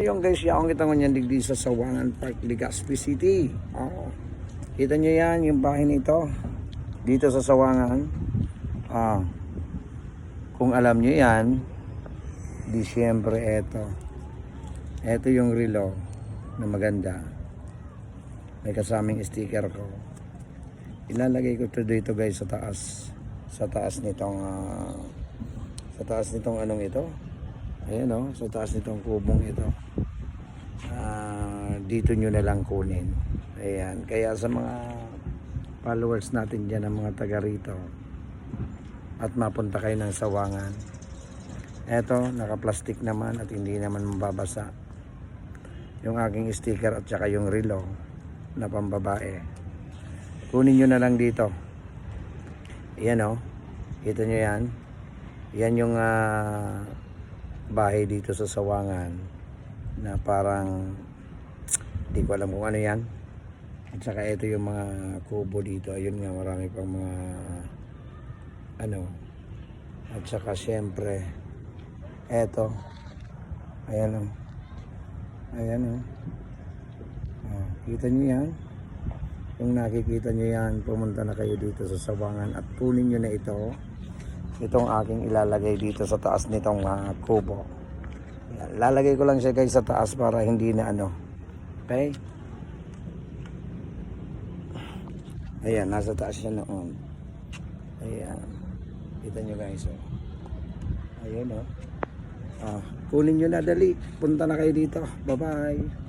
Yung guys, yaong kita ko niyan digdi sa Sawangan Park, Legazpi City. Oo. Kita nyo yan, yung bahay nito. Dito sa Sawangan. Kung alam nyo yan, di syempre eto. Eto yung relo na maganda. May kasaming sticker ko. Ilalagay ko ito dito guys sa taas. Sa taas nitong anong ito. Ayan o, sa taas nitong kubong ito. Dito nyo na lang kunin. Ayan, kaya sa mga followers natin dyan, ang mga taga rito, at mapunta kayo ng Sawangan, eto, naka-plastic naman at hindi naman mababasa yung aking sticker at saka yung relo na pambabae. Kunin nyo na lang dito. Ayan o, kita nyo yan. Yan yung bahay dito sa Sawangan na parang hindi ko alam kung ano yan. At saka ito yung mga kubo dito. Ayun nga, marami pang mga ano. At saka syempre eto, ayan o, ayan o. Kita nyo yan. Kung nakikita nyo yan, pumunta na kayo dito sa Sawangan at kunin nyo na itong aking ilalagay dito sa taas nitong kubo. Yan. Lalagay ko lang siya guys sa taas para hindi na ano. Okay? Ayan, nasa taas siya noon. Ayan. Kita nyo guys. Ayan o. Kunin nyo na dali. Punta na kayo dito. Bye bye.